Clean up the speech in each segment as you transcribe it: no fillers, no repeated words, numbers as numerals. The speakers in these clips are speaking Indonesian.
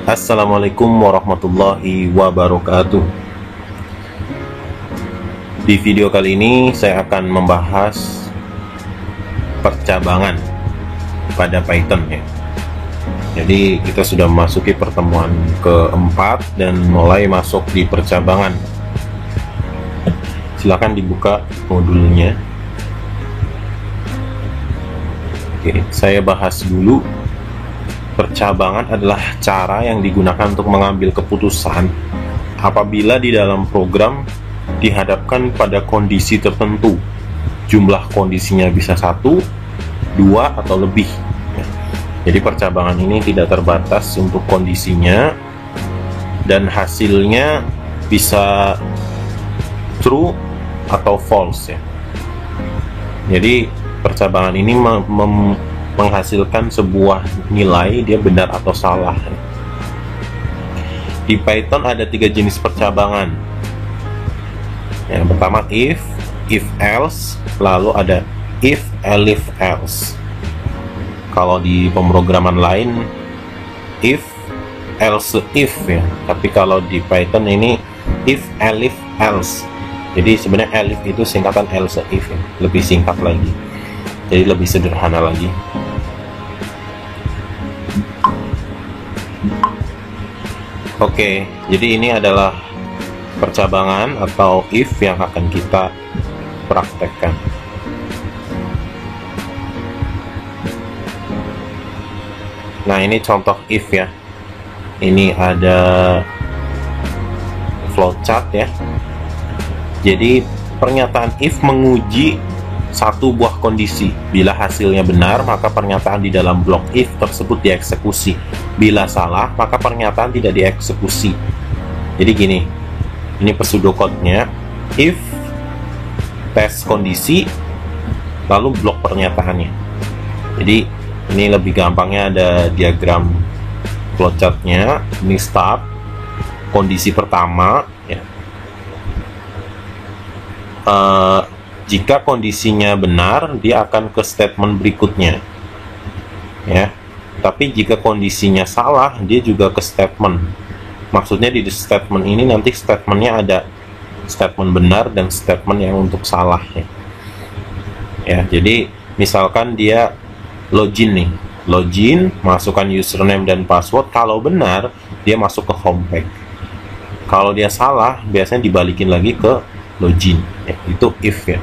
Assalamualaikum warahmatullahi wabarakatuh. Di video kali ini saya akan membahas percabangan pada Python ya. Jadi kita sudah memasuki pertemuan keempat dan mulai masuk di percabangan. Silakan dibuka modulnya. Oke, saya bahas dulu. Percabangan adalah cara yang digunakan untuk mengambil keputusan apabila di dalam program dihadapkan pada kondisi tertentu. Jumlah kondisinya bisa 1, 2, atau lebih. Jadi percabangan ini tidak terbatas untuk kondisinya dan hasilnya bisa true atau false ya. Jadi percabangan ini menghasilkan sebuah nilai dia benar atau salah. Di Python ada 3 jenis percabangan. Yang pertama if else, lalu ada if elif else. Kalau di pemrograman lain if else if ya, tapi kalau di Python ini if elif else. Jadi sebenarnya elif itu singkatan else if ya, lebih singkat lagi. Jadi lebih sederhana lagi. Oke, jadi ini adalah percabangan atau if yang akan kita praktekkan. Nah, ini contoh if ya. Ini ada flowchart ya. Jadi pernyataan if menguji satu buah kondisi. Bila hasilnya benar, maka pernyataan di dalam blok if tersebut dieksekusi. Bila salah, maka pernyataan tidak dieksekusi. Jadi gini, ini pseudocode-nya. If tes kondisi, lalu blok pernyataannya. Jadi ini lebih gampangnya ada diagram flowchart-nya. Ini start, kondisi pertama ya. Jika kondisinya benar, dia akan ke statement berikutnya ya. Tapi jika kondisinya salah, dia juga ke statement. Maksudnya di statement ini nanti statementnya ada statement benar dan statement yang untuk salah ya. Ya, jadi misalkan dia login nih, login, masukkan username dan password. Kalau benar, dia masuk ke home page. Kalau dia salah, biasanya dibalikin lagi ke login ya. Itu if ya.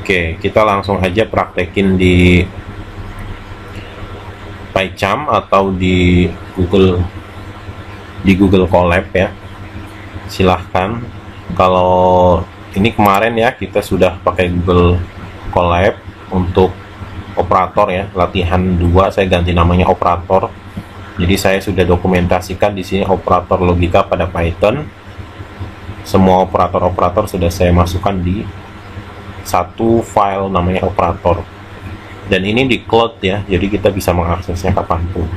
Oke, kita langsung aja praktekin di PyCharm atau di Google Colab ya. Silahkan. Kalau ini kemarin ya kita sudah pakai Google Colab untuk operator ya, latihan 2 saya ganti namanya operator. Jadi saya sudah dokumentasikan di sini operator logika pada Python. Semua operator-operator sudah saya masukkan di satu file namanya operator, dan ini di cloud ya, jadi kita bisa mengaksesnya kapanpun.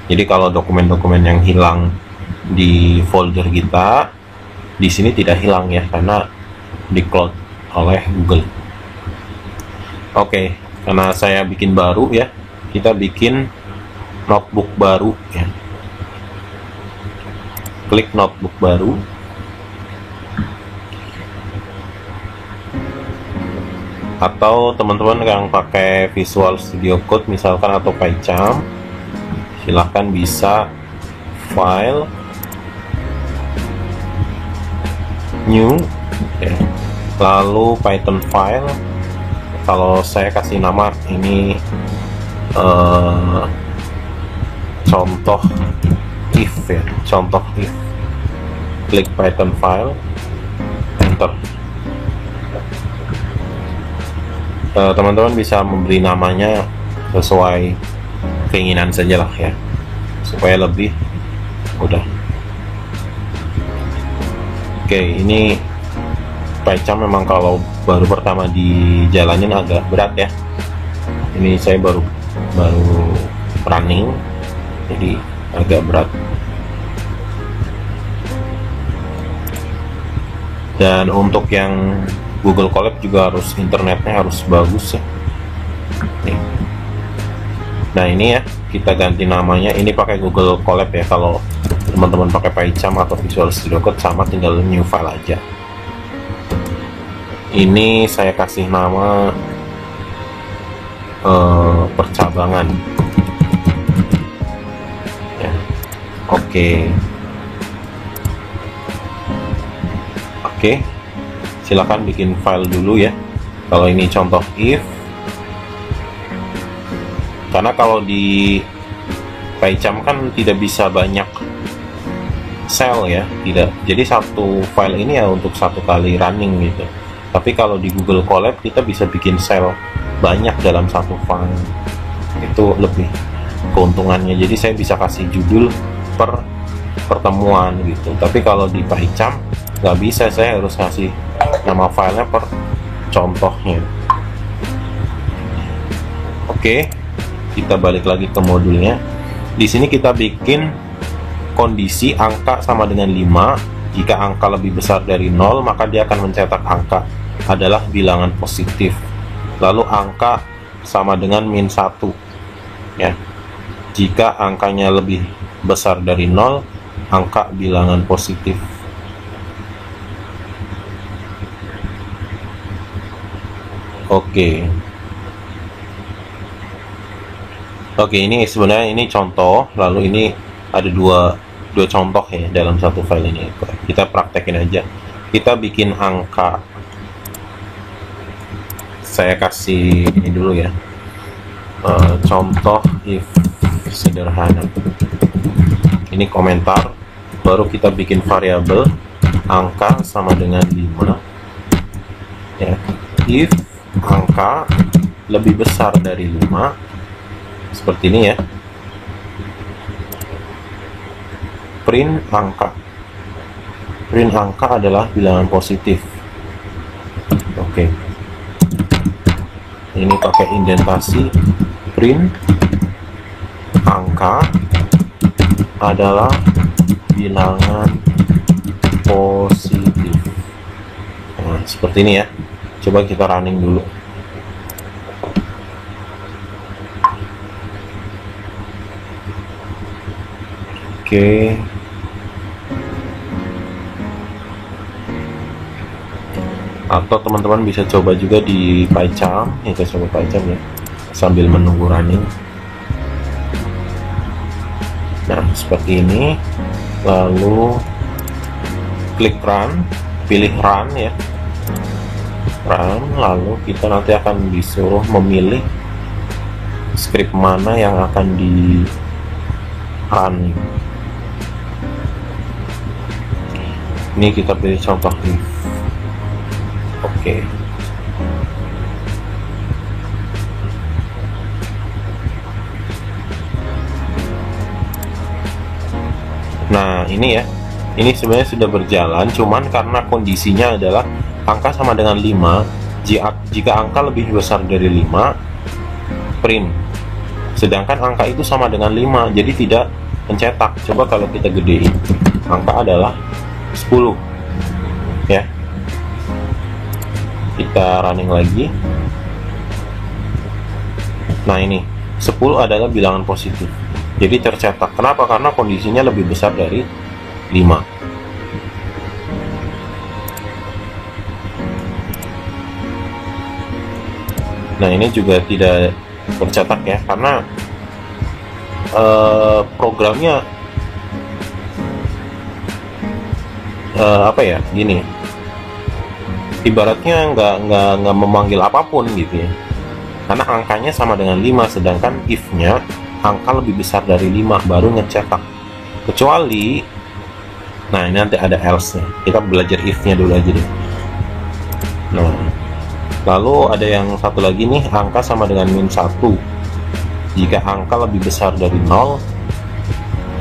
Jadi kalau dokumen-dokumen yang hilang di folder kita di sini tidak hilang ya, karena di cloud oleh Google. Oke, karena saya bikin baru ya, kita bikin notebook baru ya. Klik notebook baru. Atau teman-teman yang pakai Visual Studio Code misalkan atau PyCharm, silahkan bisa file new ya. Lalu Python file, kalau saya kasih nama ini contoh if ya, contoh if. Klik Python file, enter. Teman-teman bisa memberi namanya sesuai keinginan saja lah ya, supaya lebih mudah. Oke, ini PyCharm memang kalau baru pertama dijalanin agak berat ya. Ini saya baru running, jadi agak berat. Dan untuk yang Google Colab juga harus internetnya harus bagus ya. Nih. Nah ini ya, kita ganti namanya, ini pakai Google Colab ya. Kalau teman-teman pakai PyCharm atau Visual Studio Code sama, tinggal new file aja. Ini saya kasih nama percabangan ya. Oke, silakan bikin file dulu ya. Kalau ini contoh if, karena kalau di PyCharm kan tidak bisa banyak cell ya, tidak. Jadi satu file ini ya untuk satu kali running gitu. Tapi kalau di Google Colab kita bisa bikin cell banyak dalam satu file, itu lebih keuntungannya. Jadi saya bisa kasih judul per pertemuan gitu. Tapi kalau di PyCharm nggak bisa, saya harus kasih nama filenya per contohnya. Oke, kita balik lagi ke modulnya. Di sini kita bikin kondisi angka sama dengan 5. Jika angka lebih besar dari 0, maka dia akan mencetak angka adalah bilangan positif. Lalu angka sama dengan min 1 ya. Jika angkanya lebih besar dari 0, angka bilangan positif. Oke, ini sebenarnya ini contoh, lalu ini ada dua contoh ya dalam satu file ini. Kita praktekin aja. Kita bikin angka. Saya kasih ini dulu ya. Contoh if sederhana. Ini komentar. Baru kita bikin variabel angka sama dengan 5. Ya. If angka lebih besar dari 5, seperti ini ya, print angka. Print angka adalah bilangan positif. Oke, ini pakai indentasi. Print angka adalah bilangan positif. Nah, seperti ini ya. Coba kita running dulu. Oke. Atau teman-teman bisa coba juga di PyCharm. Kita coba PyCharm ya, sambil menunggu running. Nah, seperti ini. Lalu klik run, pilih run ya. Run, lalu kita nanti akan disuruh memilih script mana yang akan di run. Ini kita pilih contoh if. Oke. Nah, ini ya. Ini sebenarnya sudah berjalan, cuman karena kondisinya adalah angka sama dengan 5. Jika angka lebih besar dari 5, print. Sedangkan angka itu sama dengan 5, jadi tidak mencetak. Coba kalau kita gedein, angka adalah 10 ya. Kita running lagi. Nah, ini 10 adalah bilangan positif, jadi tercetak. Kenapa? Karena kondisinya lebih besar dari 5. Nah, ini juga tidak tercetak ya, karena programnya apa ya, gini, ibaratnya nggak memanggil apapun gitu ya, karena angkanya sama dengan 5, sedangkan if-nya angka lebih besar dari 5 baru ngecetak. Kecuali, nah ini nanti ada else-nya, kita belajar if-nya dulu aja deh. Nah, lalu ada yang satu lagi nih, angka sama dengan min 1. Jika angka lebih besar dari 0,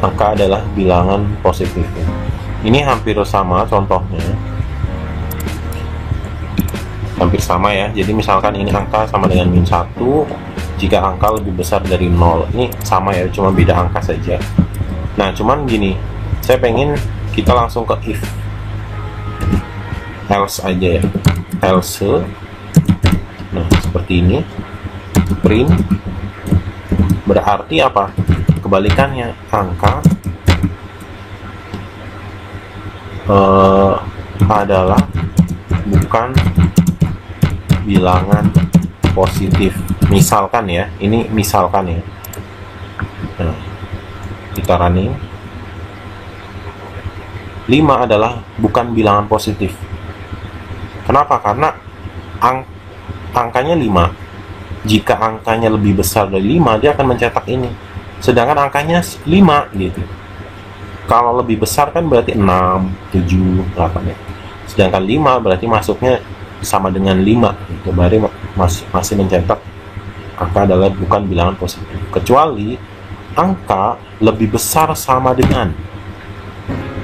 angka adalah bilangan positif ya. Ini hampir sama contohnya, hampir sama ya. Jadi misalkan ini angka sama dengan min 1, jika angka lebih besar dari 0, ini sama ya, cuma beda angka saja. Nah, cuman gini, saya pengen kita langsung ke if, else aja ya, else. Nah, seperti ini, print Berarti apa? Kebalikannya, angka adalah bukan bilangan positif. Misalkan ya, ini misalkan ya. Nah, kita running. 5 adalah bukan bilangan positif. Kenapa? Karena angkanya 5. Jika angkanya lebih besar dari 5, dia akan mencetak ini. Sedangkan angkanya 5 gitu. Kalau lebih besar kan berarti 6, 7, 8 ya. Sedangkan 5 berarti masuknya sama dengan 5. Itu berarti masih mencetak angka adalah bukan bilangan positif. Kecuali angka lebih besar sama dengan.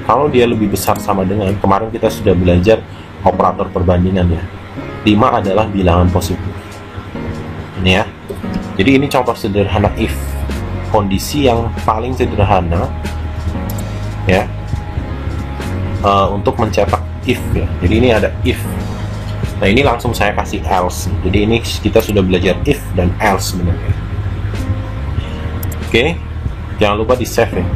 Kalau dia lebih besar sama dengan, kemarin kita sudah belajar operator perbandingan ya. 5 adalah bilangan positif. Ini ya. Jadi ini contoh sederhana if. Kondisi yang paling sederhana ya, untuk mencetak if ya. Jadi ini ada if. Nah ini langsung saya kasih else. Jadi ini kita sudah belajar if dan else sebenarnya. Oke, jangan lupa di save ya.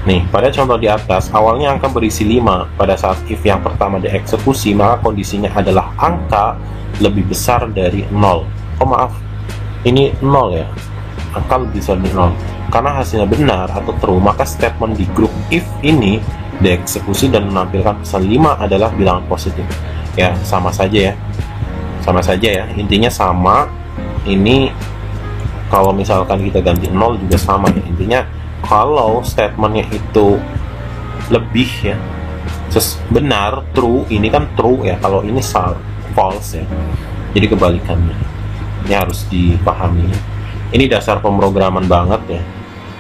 Nih pada contoh di atas, awalnya angka berisi 5. Pada saat if yang pertama dieksekusi, maka kondisinya adalah angka lebih besar dari 0. Oh maaf, ini 0 ya, angka lebih besar dari 0. Karena hasilnya benar atau true, maka statement di grup if ini dieksekusi dan menampilkan pesan 5 adalah bilangan positif. Ya, sama saja ya. Sama saja ya. Intinya sama. Ini kalau misalkan kita ganti 0 juga sama ya. Intinya kalau statementnya itu lebih ya, benar, true, ini kan true ya. Kalau ini false ya. Jadi kebalikannya. Ini harus dipahami. Ini dasar pemrograman banget ya.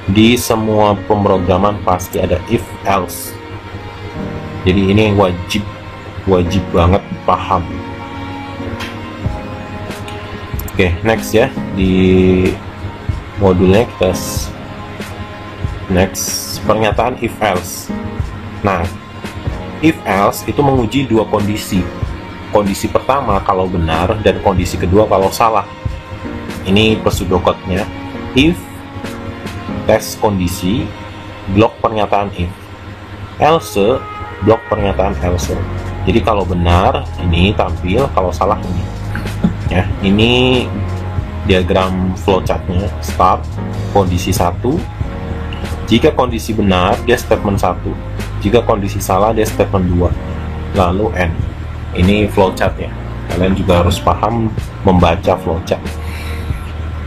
Di semua pemrograman pasti ada if else. Jadi ini wajib banget paham. Oke, next ya. Di modulnya kita next pernyataan if else. Nah, if else itu menguji dua kondisi. Kondisi pertama kalau benar dan kondisi kedua kalau salah. Ini pseudocode-nya. If tes kondisi, blok pernyataan if. Else, blok pernyataan else. Jadi kalau benar ini tampil, kalau salah ini. Ya, ini diagram flowchart-nya. Start kondisi 1. Jika kondisi benar, dia statement 1. Jika kondisi salah, dia statement 2. Lalu end. Ini flowchart ya. Kalian juga harus paham membaca flowchart.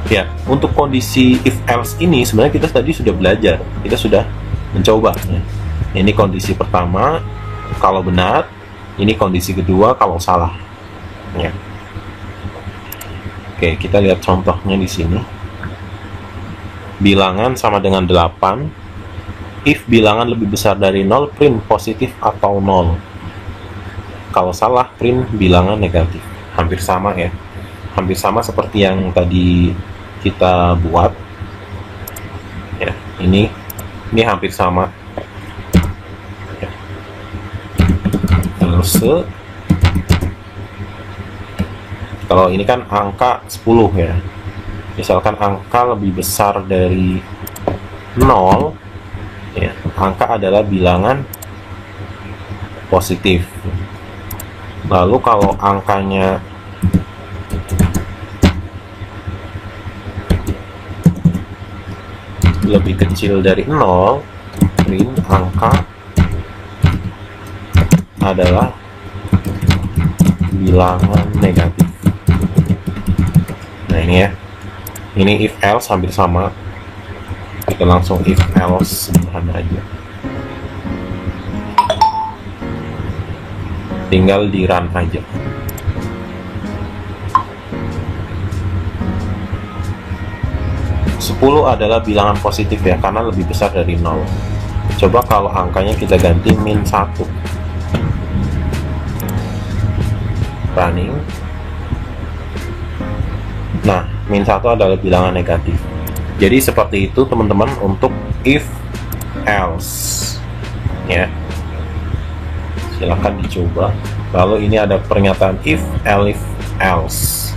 Ya, untuk kondisi if else ini sebenarnya kita tadi sudah belajar, kita sudah mencoba ya. Ini kondisi pertama kalau benar, ini kondisi kedua kalau salah ya. Oke, kita lihat contohnya di sini. Bilangan sama dengan 8. If bilangan lebih besar dari 0, print positif atau 0. Kalau salah, print bilangan negatif. Hampir sama ya. Hampir sama seperti yang tadi kita buat ya. Ini hampir sama ya. Else, kalau ini kan angka 10 ya, misalkan angka lebih besar dari 0 ya, angka adalah bilangan positif. Lalu kalau angkanya lebih kecil dari 0, print angka adalah bilangan negatif. Nah ini ya, ini if else hampir sama. Kita langsung if else sederhana aja, tinggal di run aja. Adalah bilangan positif ya, karena lebih besar dari 0. Coba kalau angkanya kita ganti min 1. Running. Nah, min 1 adalah bilangan negatif. Jadi seperti itu teman-teman untuk if else ya. Silahkan dicoba. Lalu ini ada pernyataan if else.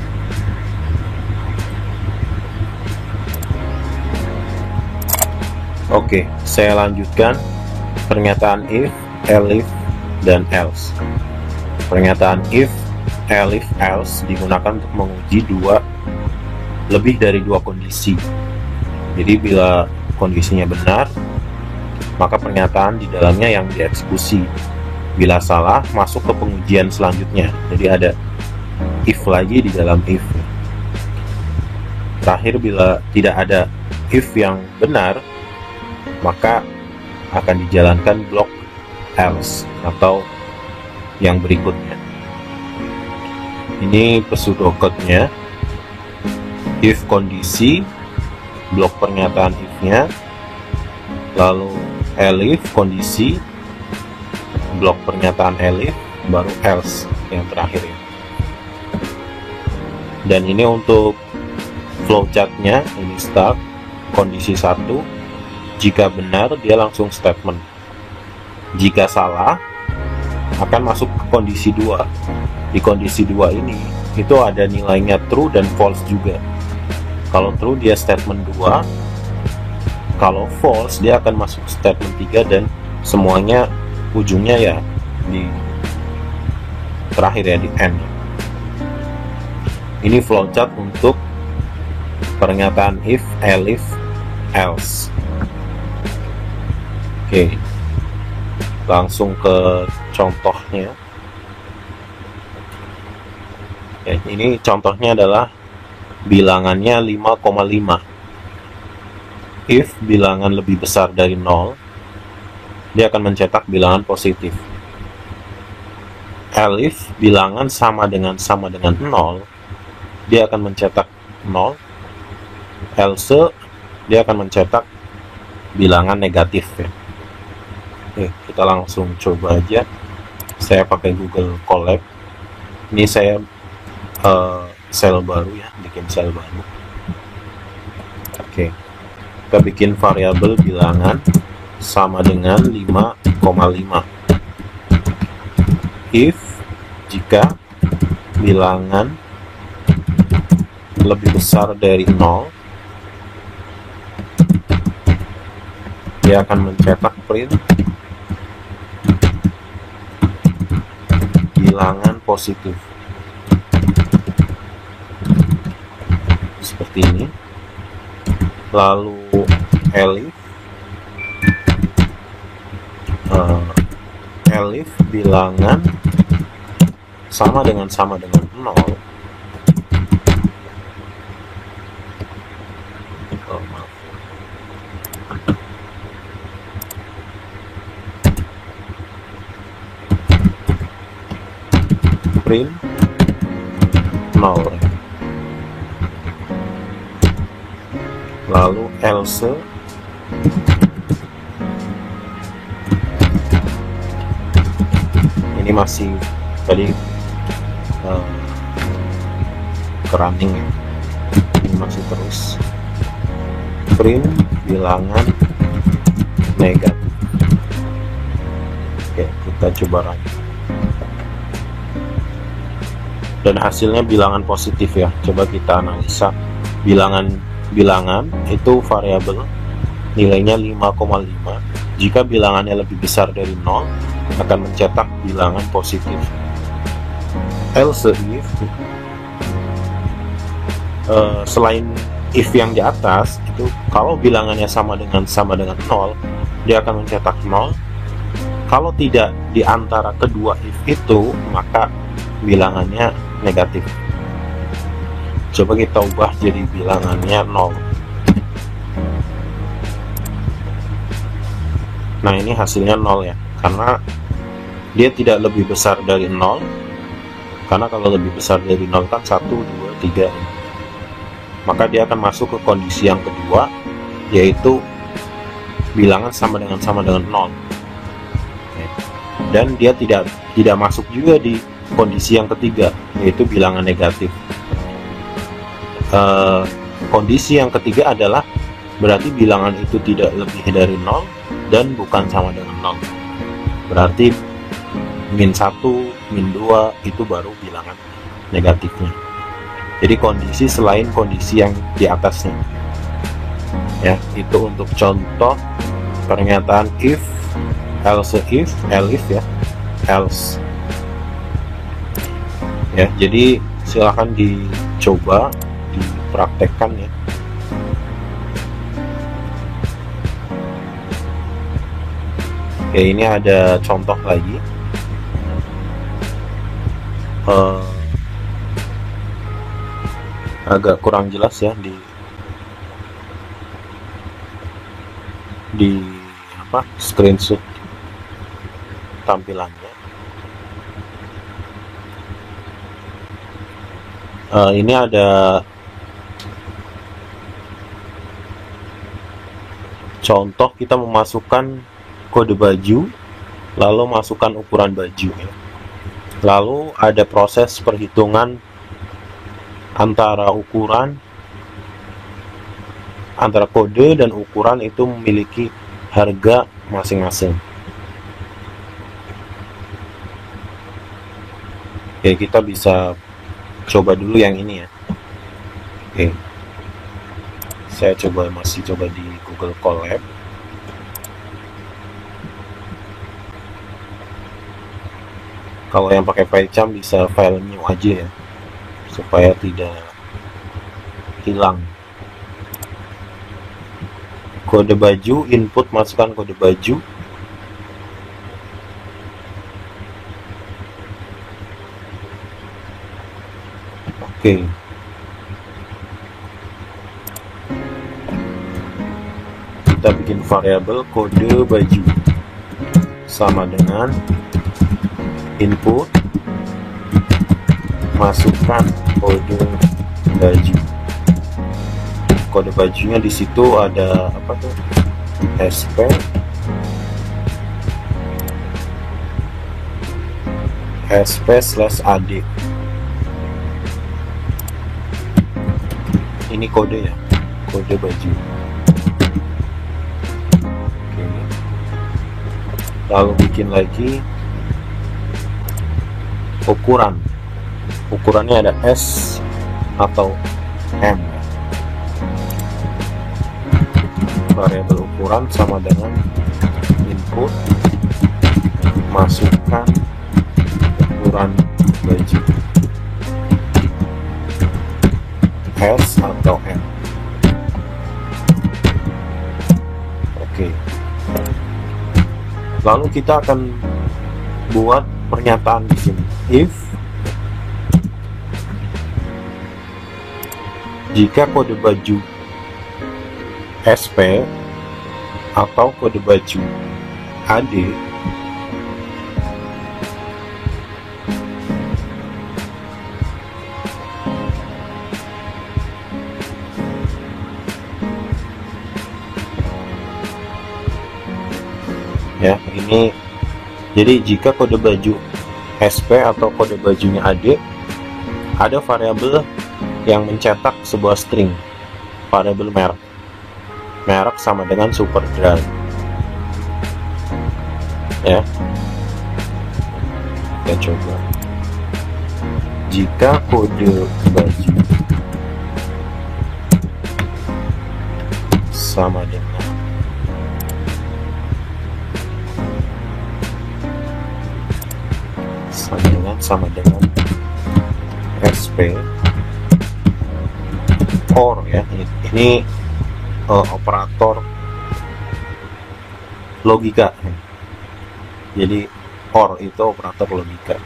Oke, saya lanjutkan pernyataan if, elif, dan else. Pernyataan if, elif, else digunakan untuk menguji lebih dari dua kondisi. Jadi bila kondisinya benar, maka pernyataan di dalamnya yang dieksekusi. Bila salah, masuk ke pengujian selanjutnya. Jadi ada if lagi di dalam if. Terakhir, bila tidak ada if yang benar, maka akan dijalankan blok else atau yang berikutnya. Ini pseudocode-nya. If kondisi, blok pernyataan if-nya, lalu elif kondisi, blok pernyataan elif, baru else yang terakhir ya. Dan ini untuk flowchart-nya, ini start kondisi 1. Jika benar, dia langsung statement. Jika salah, akan masuk ke kondisi 2. Di kondisi 2 ini, itu ada nilainya true dan false juga. Kalau true, dia statement 2. Kalau false, dia akan masuk statement 3 dan semuanya ujungnya ya di terakhir ya, di end. Ini flowchart untuk pernyataan if, elif, else. Oke, langsung ke contohnya. Ya, ini contohnya adalah bilangannya 5,5. If bilangan lebih besar dari 0, dia akan mencetak bilangan positif. Elif bilangan sama dengan 0, dia akan mencetak 0. Else, dia akan mencetak bilangan negatif ya. Oke, kita langsung coba aja. Saya pakai Google Colab. Ini saya sel baru ya, bikin sel baru. Oke, kita bikin variabel bilangan sama dengan 5,5. If jika bilangan lebih besar dari 0, dia akan mencetak print bilangan positif seperti ini. Lalu elif, elif bilangan sama dengan 0, print 0. Lalu else ini masih tadi running ya, ini masih terus print bilangan negatif. Oke, kita coba run. Dan hasilnya bilangan positif ya. Coba kita analisa bilangan itu variabel nilainya 5,5. Jika bilangannya lebih besar dari 0, akan mencetak bilangan positif. Else if, selain if yang di atas itu, kalau bilangannya sama dengan 0, dia akan mencetak 0. Kalau tidak di antara kedua if itu, maka bilangannya negatif. Coba kita ubah jadi bilangannya 0. Nah, ini hasilnya 0 ya, karena dia tidak lebih besar dari 0. Karena kalau lebih besar dari 0 kan 1, 2, 3. Maka dia akan masuk ke kondisi yang kedua, yaitu bilangan sama dengan 0. Dan dia tidak masuk juga di kondisi yang ketiga, yaitu bilangan negatif. Kondisi yang ketiga adalah berarti bilangan itu tidak lebih dari 0 dan bukan sama dengan 0. Berarti min 1, min 2 itu baru bilangan negatifnya. Jadi kondisi selain kondisi yang di atasnya. ya. Itu untuk contoh pernyataan if, else if, elif ya, else ya. Jadi silahkan dicoba, dipraktekkan ya. Oke, ini ada contoh lagi. Agak kurang jelas ya di apa screenshot tampilannya. Ini ada contoh kita memasukkan kode baju, lalu masukkan ukuran baju ya. Lalu ada proses perhitungan antara kode dan ukuran itu memiliki harga masing-masing. Oke, kita bisa coba dulu yang ini ya. Oke, saya masih coba di Google Colab. Kalau yang pakai PyCharm bisa file new aja ya, supaya tidak hilang. Kode baju, input, masukkan kode baju. Oke. Kita bikin variabel kode baju sama dengan input, masukkan kode baju. Kode bajunya di situ ada apa tuh? SP /ad. Ini kode ya, kode baju. Oke. Lalu bikin lagi ukurannya ada S atau M. Variabel ukuran sama dengan input, masukkan ukuran baju S atau M. Oke. Lalu kita akan buat pernyataan di sini. If jika kode baju SP atau kode baju AD ya, ini jadi jika kode baju SP atau kode bajunya AD, ada variabel yang mencetak sebuah string, variabel merek sama dengan Superdry ya. Kita coba, jika kode baju sama dengan SP OR ya, ini operator logika. Jadi OR itu operator logika.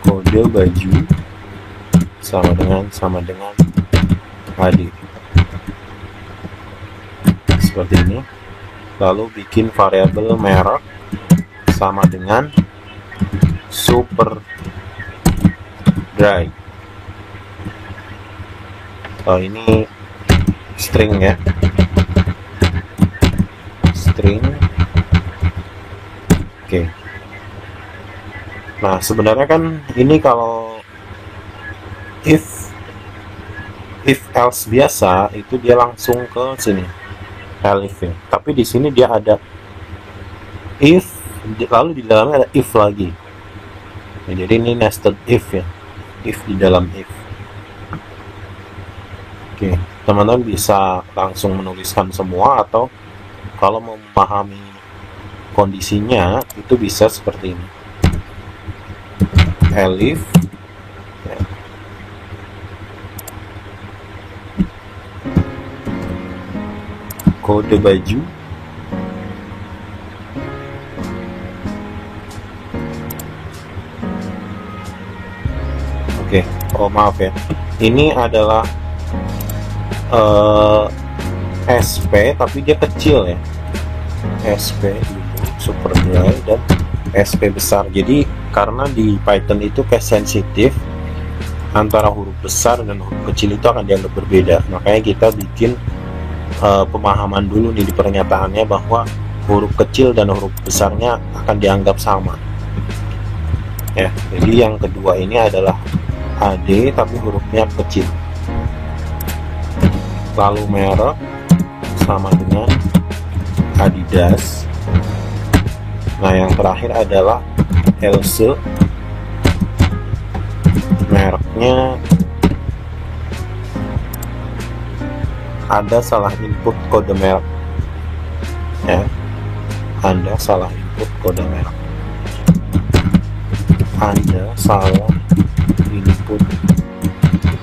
Kode baju sama dengan AD, seperti ini. Lalu bikin variabel merek sama dengan Superdry. Ini string ya, string. Oke. Nah, sebenarnya kan ini kalau if else biasa itu dia langsung ke sini elif ya. Tapi di sini dia ada if, lalu di dalamnya ada if lagi. Nah, jadi ini nested if ya, if di dalam if. Oke. teman-teman bisa langsung menuliskan semua, atau kalau mau memahami kondisinya itu bisa seperti ini. Elif ya. Kode baju, oke. Oh maaf ya, ini adalah SP tapi dia kecil ya, SP dulu, Superdry, dan SP besar. Jadi karena di Python itu case sensitif, antara huruf besar dan huruf kecil itu akan dianggap berbeda. Makanya kita bikin pemahaman dulu nih di pernyataannya bahwa huruf kecil dan huruf besarnya akan dianggap sama ya. Jadi yang kedua ini adalah AD tapi hurufnya kecil. Lalu merek sama dengan Adidas. Nah yang terakhir adalah Else, mereknya ada salah input kode merek ya, Anda salah input kode merek, Anda salah input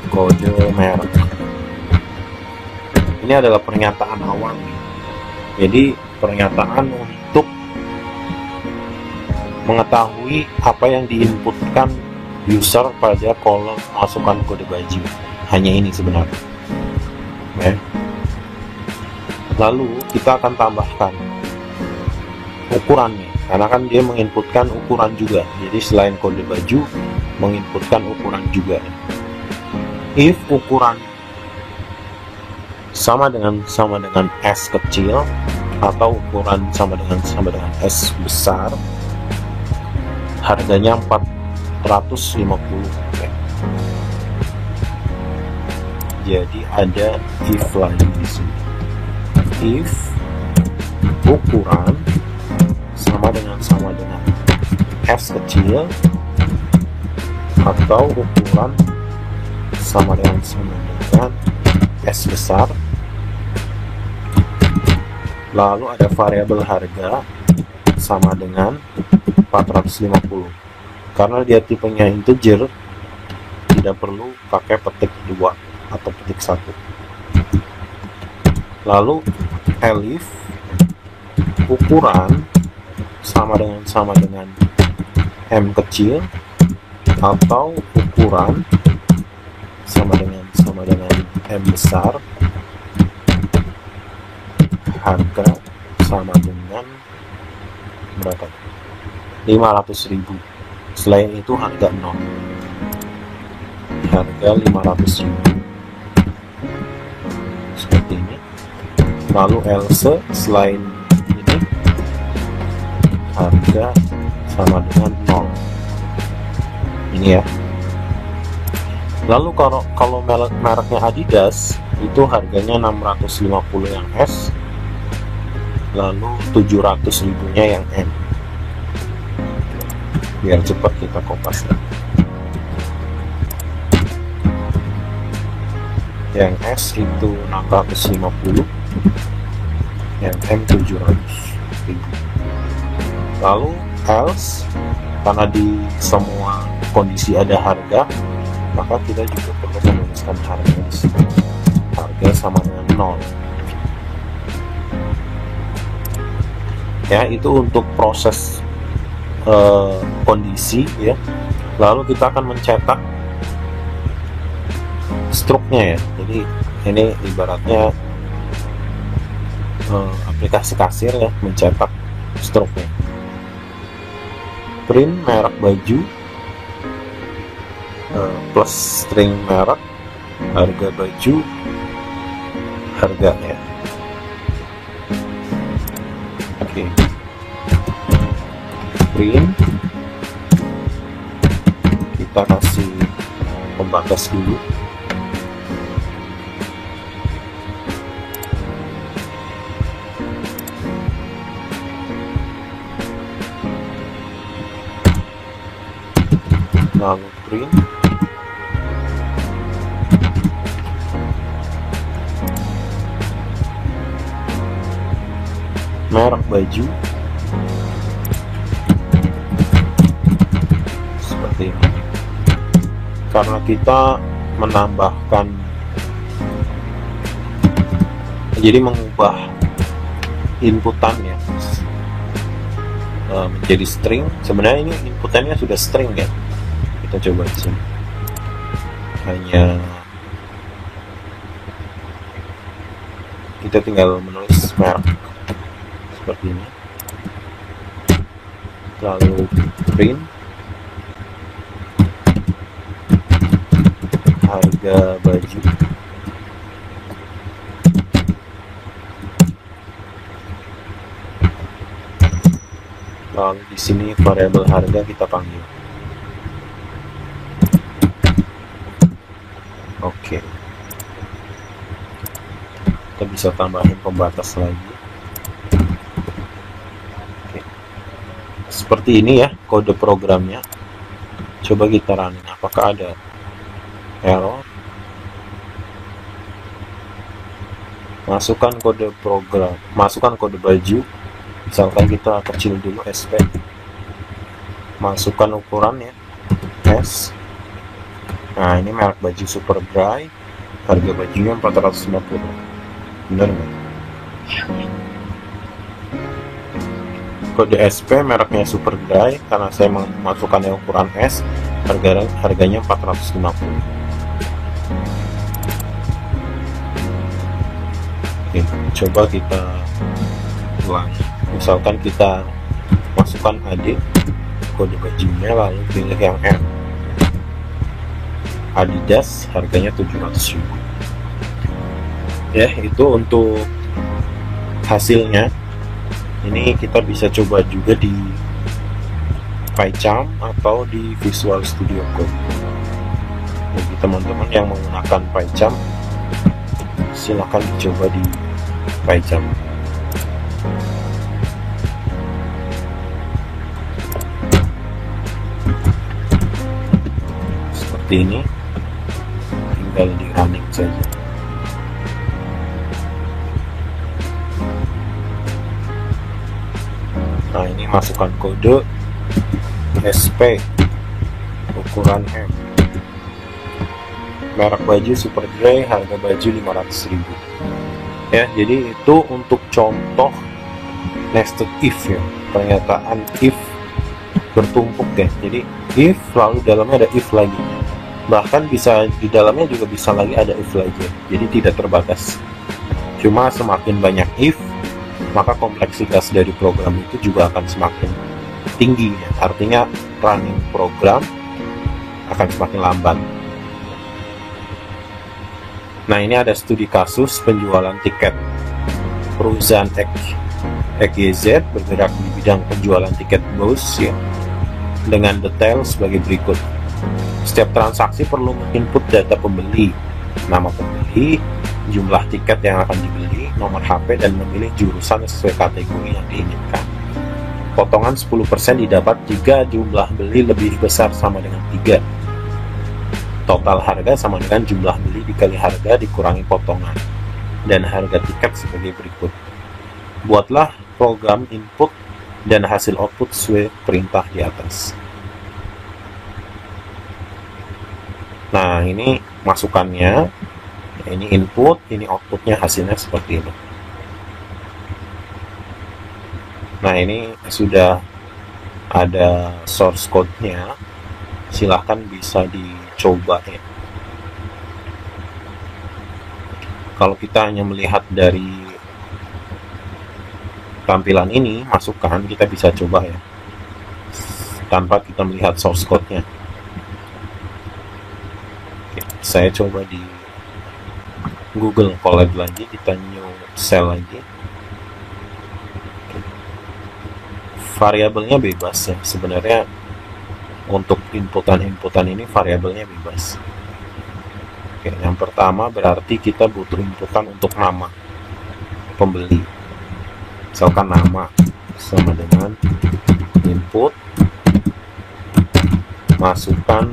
kode merek. Ini adalah pernyataan awal. Jadi pernyataan untuk mengetahui apa yang diinputkan user pada kolom masukkan kode baju. Hanya ini sebenarnya ya. Lalu kita akan tambahkan ukurannya, karena kan dia menginputkan ukuran juga. Jadi selain kode baju, menginputkan ukuran juga. If ukuran sama dengan S kecil atau ukuran sama dengan S besar, harganya 450 ya. Jadi ada if lagi di sini. If ukuran sama dengan S kecil atau ukuran sama dengan S besar, lalu ada variabel harga sama dengan 450. Karena dia tipenya integer, tidak perlu pakai petik 2 atau petik 1. Lalu elif ukuran sama dengan M kecil atau ukuran sama dengan M besar, harga sama dengan berapa? 500.000. Selain itu harga 0. Harga 500.000. Seperti ini. Lalu else selain ini harga sama dengan 0. Ini ya. Lalu kalau mereknya Adidas itu harganya 650 yang S, lalu 700.000-nya yang M. Biar cepat kita kopas ya. Yang S itu 650, yang M 700.000. Lalu else, karena di semua kondisi ada harga, maka kita juga perlu menuliskan harga di sini. Harga sama dengan 0. Ya, itu untuk proses kondisi ya. Lalu kita akan mencetak struknya ya. Jadi ini ibaratnya aplikasi kasir ya, mencetak struknya. Print merek baju plus string merek, harga baju, harganya. Oke. Print, kita kasih pembatas dulu. Lalu print, merek baju seperti ini. Karena kita menambahkan, jadi mengubah inputannya menjadi string. Sebenarnya ini inputannya sudah string ya. Kita coba di sini. Hanya kita tinggal menulis merek seperti ini, lalu print harga baju, lalu di sini variabel harga kita panggil. Oke. Kita bisa tambahin pembatas lagi. Oke. Seperti ini ya kode programnya. Coba kita running, apakah ada error. Masukkan kode program, masukkan kode baju, misalkan kita kecil dulu SP, masukkan ukurannya S. Nah, ini merek baju Super Dry, harga bajunya 450. Benar nggak? Kode SP mereknya Super Dry, karena saya memasukkan ukuran S, harganya 450. Oke, coba kita ulangi. Misalkan kita masukkan AD kode bajunya, lalu pilih yang M, Adidas, harganya 700.000. Ya, itu untuk hasilnya. Ini kita bisa coba juga di PyCharm atau di Visual Studio Code. Bagi teman-teman yang menggunakan PyCharm, silahkan dicoba di PyCharm. Seperti ini, tinggal di running saja. Nah, ini masukkan kode SP, ukuran M, merek baju Super Dry, harga baju 500.000. Ya, jadi itu untuk contoh nested if ya, pernyataan if bertumpuk ya. Jadi if, lalu dalamnya ada if lagi, bahkan bisa di dalamnya juga bisa lagi ada if lagi, jadi tidak terbatas. Cuma semakin banyak if, maka kompleksitas dari program itu juga akan semakin tinggi ya. Artinya running program akan semakin lambat. Nah, ini ada studi kasus penjualan tiket. Perusahaan XYZ bergerak di bidang penjualan tiket bus ya, dengan detail sebagai berikut. Setiap transaksi perlu input data pembeli, nama pembeli, jumlah tiket yang akan dibeli, nomor HP, dan memilih jurusan sesuai kategori yang diinginkan. Potongan 10% didapat jika jumlah beli lebih besar sama dengan 3. Total harga sama dengan jumlah beli dikali harga dikurangi potongan, dan harga tiket sebagai berikut. Buatlah program input dan hasil output sesuai perintah di atas. Nah, ini masukannya, ini input, ini outputnya, hasilnya seperti ini. Nah, ini sudah ada source code-nya, silahkan bisa dicoba ya. Kalau kita hanya melihat dari tampilan ini, masukan, kita bisa coba ya, tanpa kita melihat source code-nya. Oke, saya coba di Google Colab lagi, kita new cell lagi. Variabelnya bebas ya, sebenarnya untuk inputan ini variabelnya bebas. Oke, yang pertama berarti kita butuh inputan untuk nama pembeli. Misalkan nama sama dengan input, masukkan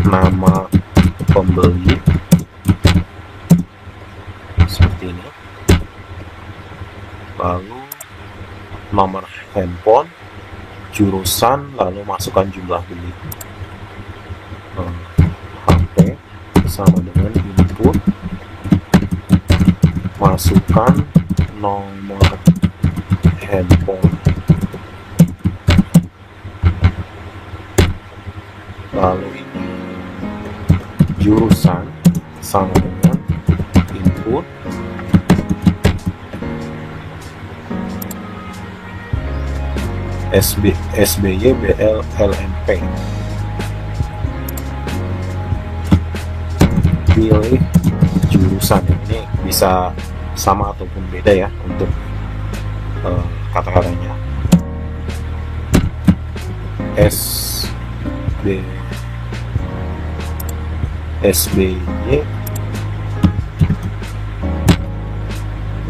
nama pembeli seperti ini, lalu nomor handphone, jurusan, lalu masukkan jumlah beli. HP sama dengan input, masukkan nomor handphone, lalu ini jurusan sama dengan input, SBY, BL, LMP. Pilih jurusan, ini bisa sama ataupun beda ya untuk kata-katanya. SBY,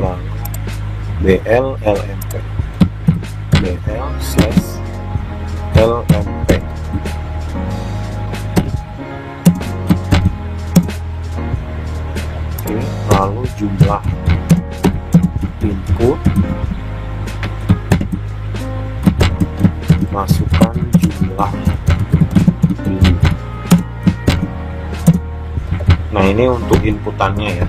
lalu BL, LMP, BL/LMP. Oke, lalu jumlah input, masukkan jumlah beli. Nah, ini untuk inputannya ya.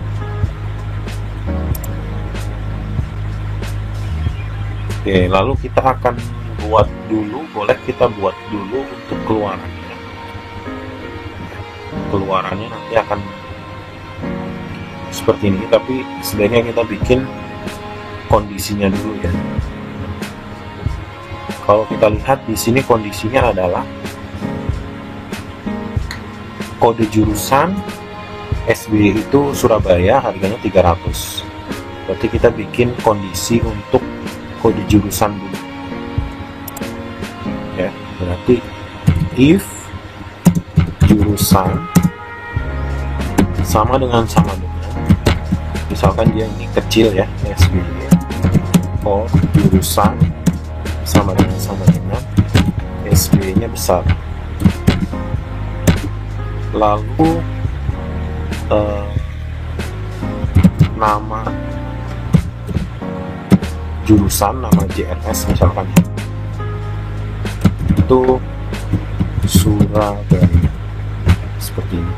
Oke, lalu kita akan buat dulu, boleh kita buat dulu untuk keluarannya. Keluarannya nanti akan seperti ini, tapi sebaiknya kita bikin kondisinya dulu ya. Kalau kita lihat di sini kondisinya adalah kode jurusan SB itu Surabaya, harganya 300. Berarti kita bikin kondisi untuk kode jurusan dulu ya. Berarti if jurusan sama dengan misalkan dia ini kecil ya, SB, or jurusan sama dengan SB nya besar, lalu nama jurusan, nama JRS misalkan itu Surabaya, seperti ini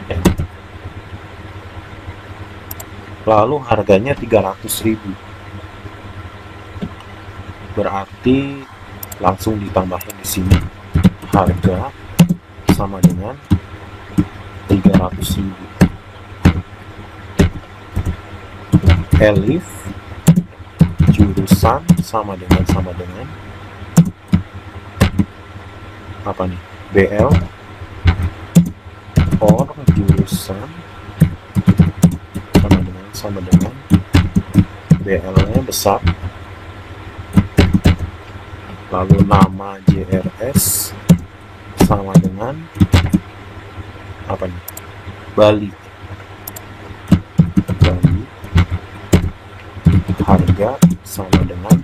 ya. Lalu harganya 300.000, berarti langsung ditambahin di sini harga sama dengan 300.000. Elif jurusan sama dengan apa nih, BL, or jurusan sama dengan BL nya besar, lalu nama JRS sama dengan apa nih, Bali, harga sama dengan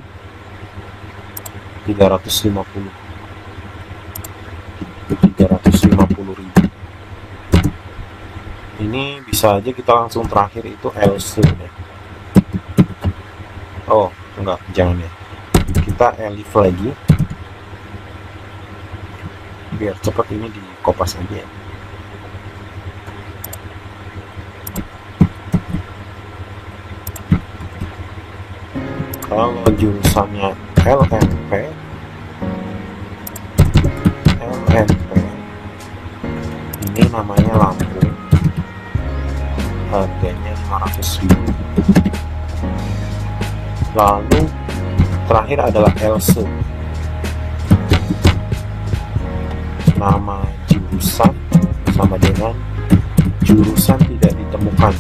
350.000. Ini bisa aja kita langsung terakhir itu LC ya. Oh enggak, jangan ya, kita elif lagi biar cepat, ini di kopas aja ya. Kalau jurusannya LMP ini namanya Lampung, harganya 500.000. Lalu terakhir adalah LC, nama jurusan sama dengan jurusan tidak ditemukan,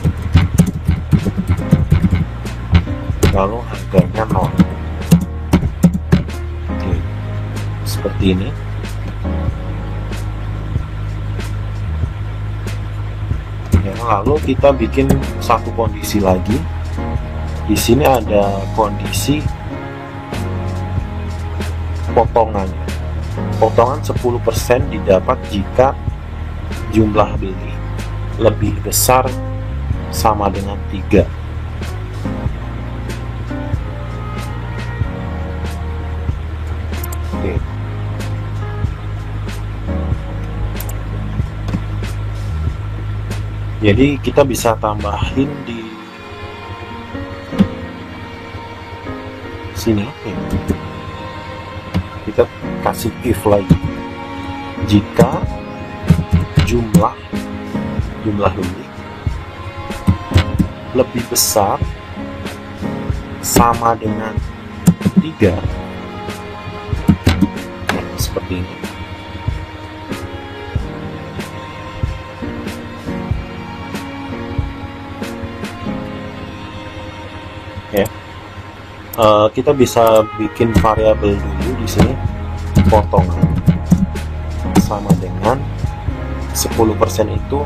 lalu harganya 0. Oke, seperti ini. Ya, lalu kita bikin satu kondisi lagi. Di sini ada kondisi potongan. Potongan 10% didapat jika jumlah beli lebih besar sama dengan 3. Oke. Jadi kita bisa tambahin di sini ya. Kita kasih if lagi jika jumlah beli lebih besar sama dengan 3, seperti ini. Ya. Kita bisa bikin variabel dulu di sini, potongan sama dengan 10% itu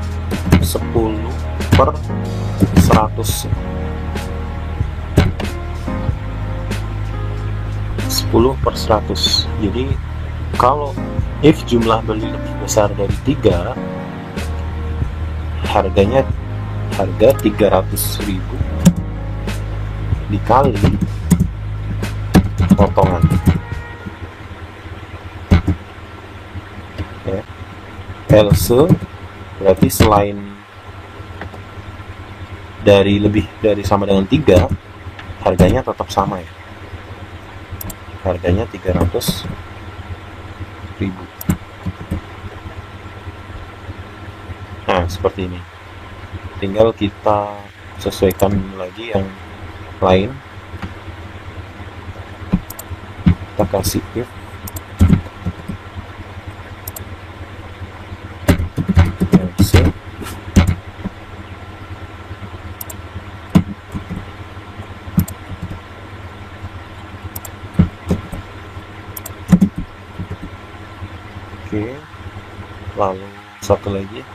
10/100. 10/100. Jadi kalau if jumlah beli lebih besar dari 3, harga 300.000 dikali potongan. Ya. Else berarti selain lebih dari sama dengan 3, harganya tetap sama ya. Harganya 300.000. Nah, seperti ini. Tinggal kita sesuaikan lagi yang lain. Kita kasih if else oke, lalu satu lagi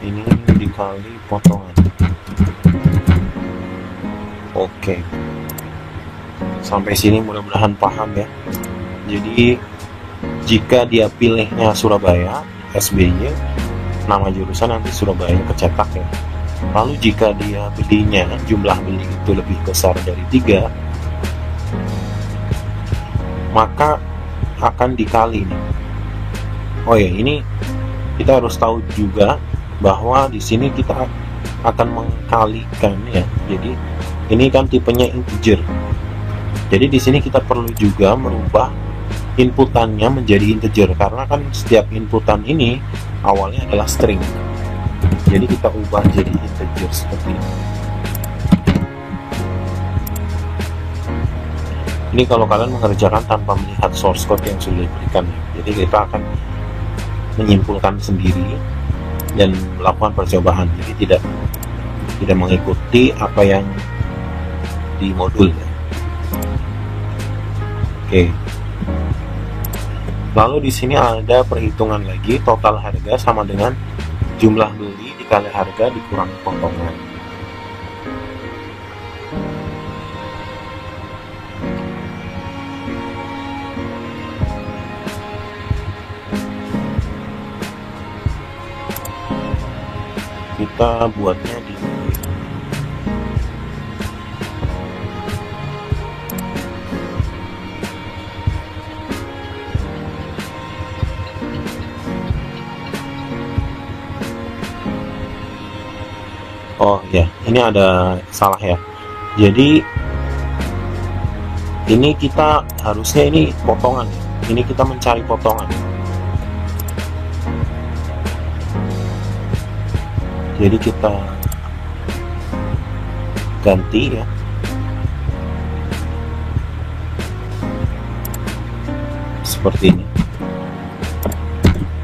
ini dikali potongan. Oke, sampai sini mudah-mudahan paham ya. Jadi jika dia pilihnya Surabaya SBY, nama jurusan nanti Surabaya kecetak ya. Lalu jika dia belinya jumlah beli itu lebih besar dari 3, maka akan dikali nih. Oh ya, ini kita harus tahu juga bahwa di sini kita akan mengkalikan ya. Jadi ini kan tipenya integer. Jadi di sini kita perlu juga merubah inputannya menjadi integer, karena kan setiap inputan ini awalnya adalah string. Jadi kita ubah jadi integer seperti ini. Ini kalau kalian mengerjakan tanpa melihat source code yang sudah diberikan. Jadi kita akan menyimpulkan sendiri dan melakukan percobaan. Jadi tidak mengikuti apa yang di modul ya. Oke. Lalu di sini ada perhitungan lagi, total harga sama dengan jumlah beli dikali harga dikurangi potongan. Kita buatnya di oh ya, ini ada salah ya. Jadi ini kita harusnya ini potongan. Ini kita mencari potongan. Jadi kita ganti ya. Seperti ini.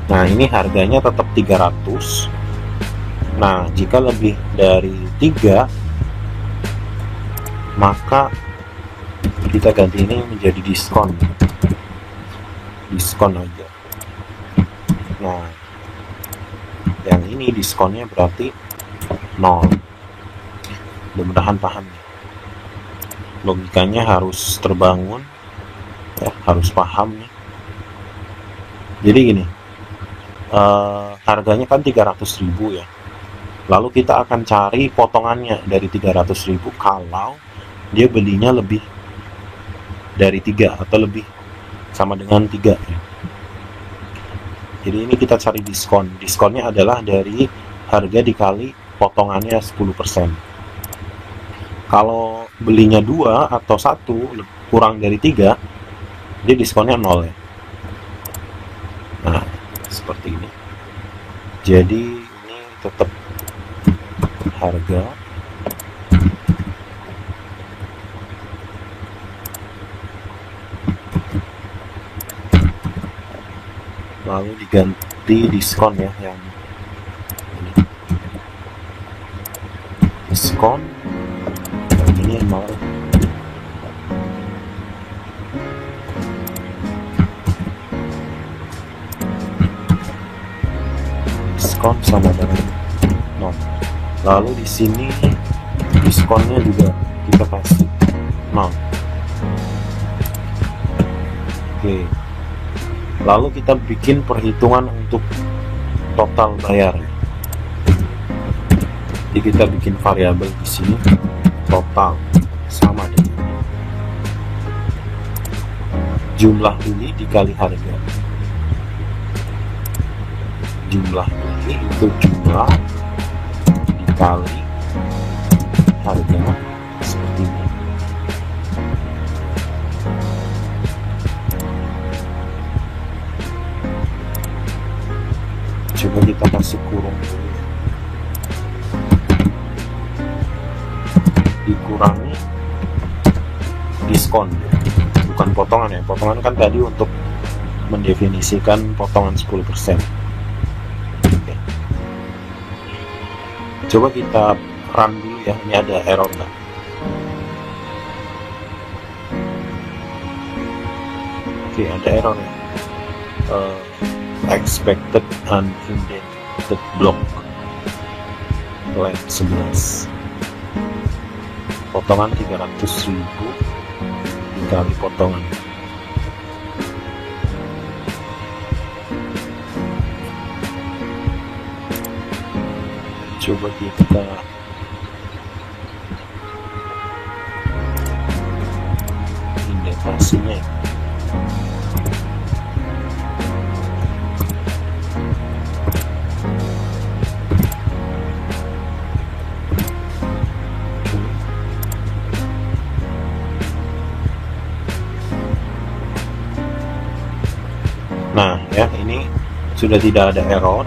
Nah, ini harganya tetap 300. Nah, jika lebih dari 3, maka kita ganti ini menjadi diskon. Diskon aja. Nah, yang ini diskonnya berarti 0. Mudah-mudahan paham ya. Logikanya harus terbangun ya, harus paham nih. Jadi gini, harganya kan 300.000 ya. Lalu kita akan cari potongannya dari 300.000 kalau dia belinya lebih dari 3 atau lebih sama dengan 3 ya. Jadi ini kita cari diskon. Diskonnya adalah dari harga dikali potongannya 10%. Kalau belinya 2 atau 1 kurang dari 3, dia diskonnya 0 ya. Nah, seperti ini. Jadi ini tetap harga lalu diganti diskon ya, yang ini diskon, yang ini 0. Diskon sama dengan 0. Lalu di sini diskonnya juga kita kasih 0. Oke. Lalu kita bikin perhitungan untuk total bayar. Jadi kita bikin variabel di sini total sama dengan jumlah beli dikali harga. Jumlah beli itu jumlah dikali harga, seperti ini. Coba kita kasih kurung dulu, dikurangi diskon, bukan potongan ya. Potongan kan tadi untuk mendefinisikan potongan 10%. Oke. Coba kita run dulu ya, ini ada error nggak? Oke, ada error ya. Expected unintended block length 11, potongan 300.000 dikali potongan. Coba kita indikasinya ya. Nah ya, ini sudah tidak ada error.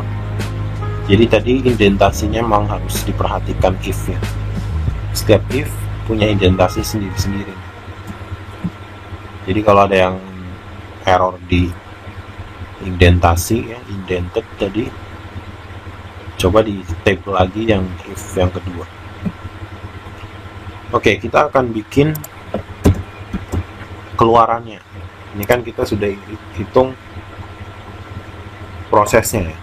Jadi tadi indentasinya memang harus diperhatikan if ya. Setiap if punya indentasi sendiri-sendiri. Jadi kalau ada yang error di indentasi ya, indented tadi, coba di tab lagi yang if yang kedua. Oke, kita akan bikin keluarannya. Ini kan kita sudah hitung prosesnya ya.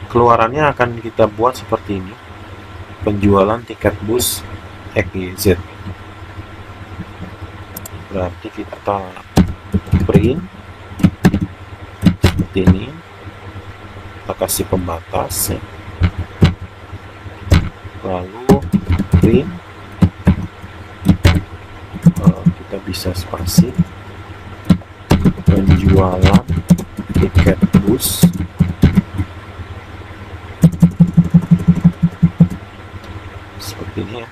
Keluarannya akan kita buat seperti ini. Penjualan tiket bus XYZ. Berarti kita print seperti ini. Kita kasih pembatas ya. Lalu print, kita bisa spasi penjualan tiket bus seperti ini ya.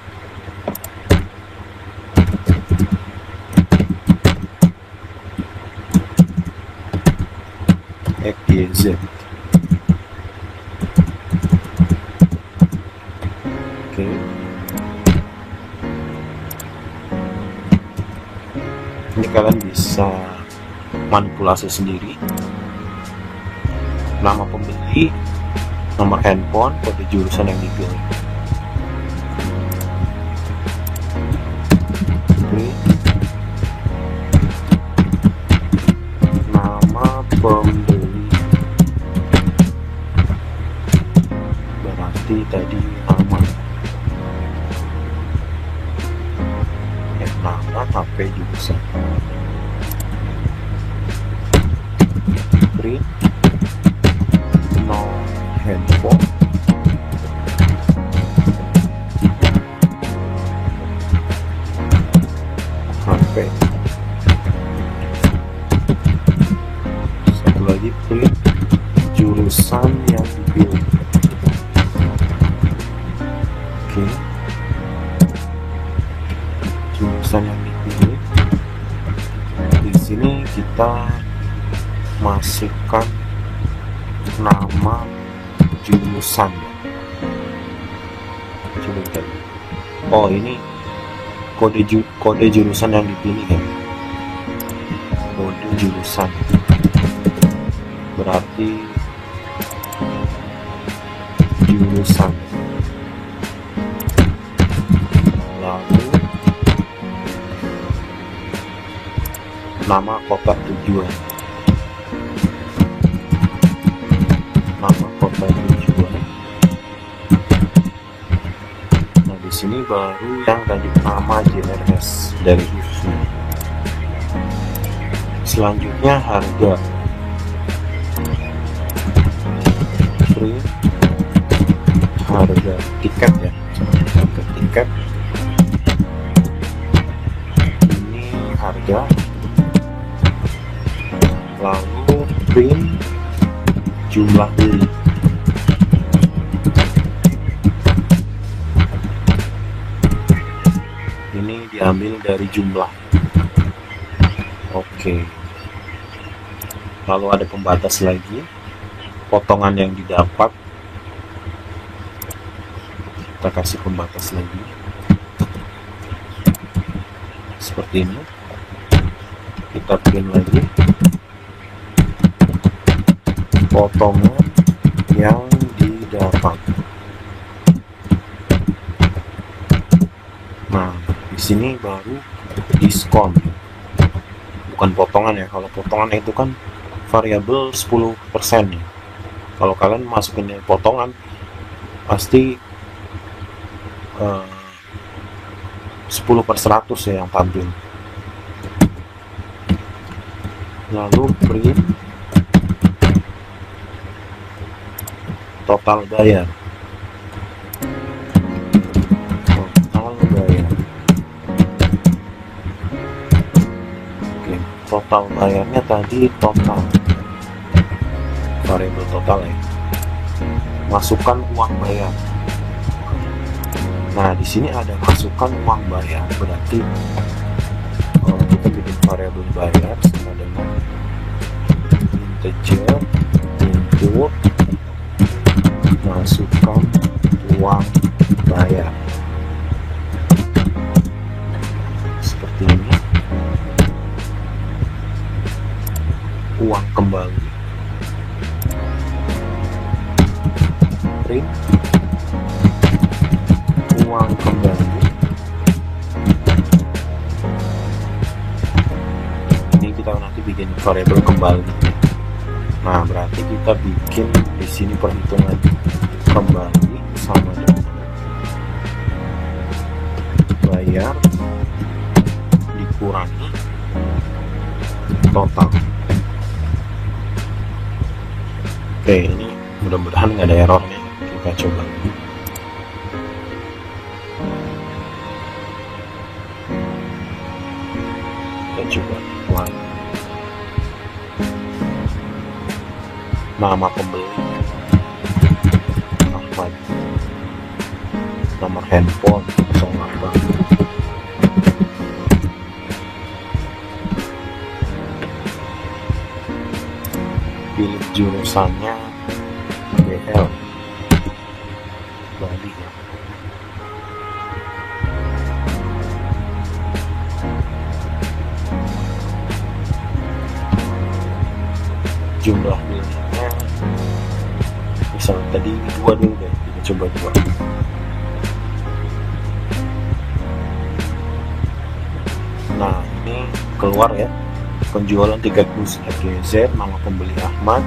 XYZ. Oke. Ini kalian bisa manipulasi sendiri. Nama pembeli, nomor handphone, kode jurusan yang dipilih. Oke. Nama pembeli, berarti tadi nama. Nama, HP, jurusan. Print. KTP. Satu lagi, pilih jurusan yang dipilih. Oke, jurusan yang dipilih. Di sini kita masukkan nama jurusan. Oh, ini kode jurusan yang dipilih ya. Kode jurusan berarti jurusan. Lalu nama kota tujuan. Nama kota tujuan. Nah, di sini baru yang tadi nama JRS dari user. Selanjutnya harga. Print harga tiket ya. Harga tiket. Ini harga. Lalu print jumlah beli. Ini diambil dari jumlah. Oke. Lalu ada pembatas lagi, potongan yang didapat. Kita kasih pembatas lagi seperti ini. Kita print lagi potongan yang didapat. Nah, di sini baru diskon, bukan potongan ya. Kalau potongan itu kan variabel 10% ya. Kalau kalian masukin potongan pasti 10/100 ya yang tampil. Lalu print total bayar. Oke, total bayarnya tadi total variabel total ya. Masukkan uang bayar. Nah, di sini ada masukkan uang bayar, berarti kita bikin variabel bayar sama dengan integer input masukkan uang bayar seperti ini. Uang kembali, print uang kembali. Ini kita nanti bikin variabel kembali. Nah, berarti kita bikin di sini perhitungan kembali sama dengan bayar dikurangi total. Oke, ini mudah-mudahan nggak ada errornya. Kita coba. Coba nama pembeli Ahmad, nomor handphone 08, pilih jurusannya BL Bali ya. Jumlah belinya misal tadi 2 dulu deh, kita coba 2. Nah, ini keluar ya, penjualan tiket bus FGZ, nama pembeli Ahmad,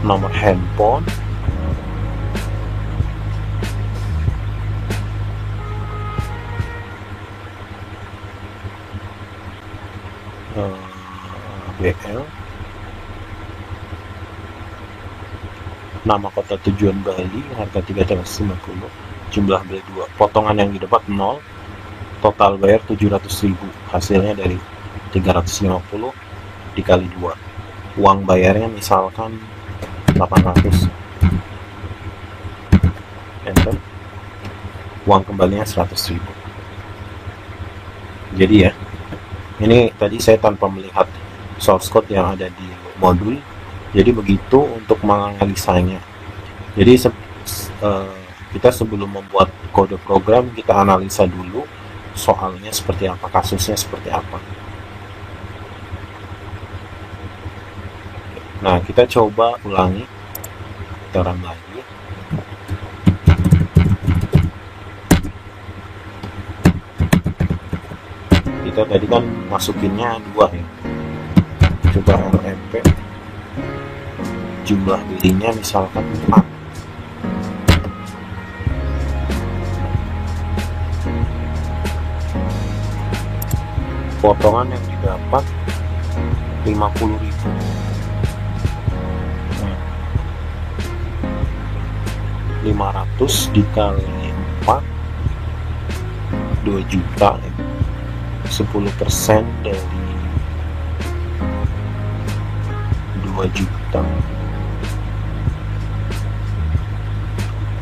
nomor handphone, BL, nama kota tujuan Bali, harga 350, jumlah beli 2, potongan yang didapat 0, total bayar 700.000, hasilnya dari 350 dikali 2, uang bayarnya misalkan 800, enter, uang kembalinya 100.000. Jadi ya, ini tadi saya tanpa melihat source code yang ada di modul, jadi begitu untuk menganalisanya. Jadi kita sebelum membuat kode program, kita analisa dulu soalnya seperti apa, kasusnya seperti apa. Nah, kita coba ulangi, kita run lagi. Kita tadi kan masukinnya 2 ya, coba RMP, jumlah belinya misalkan 4, potongan yang didapat 50.000. 500 dikali 4, 2 juta, 10% dari 2 juta,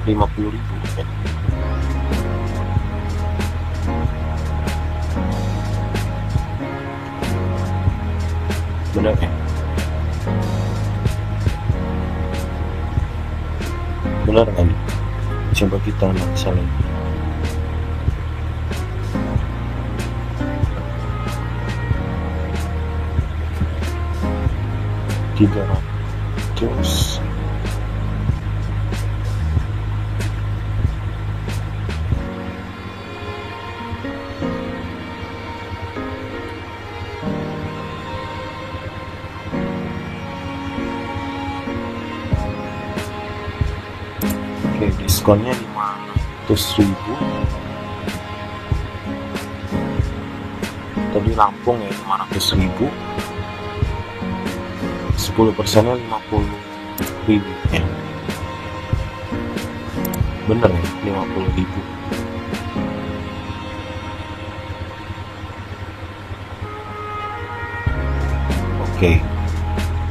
50.000 ya. Benar ya? Benar kan? Coba kita analisa lagi. Terus diskonnya 500.000. Tadi Lampung ya 500.000, 10%-nya 50.000 ya. Bener ya, 50.000. Oke,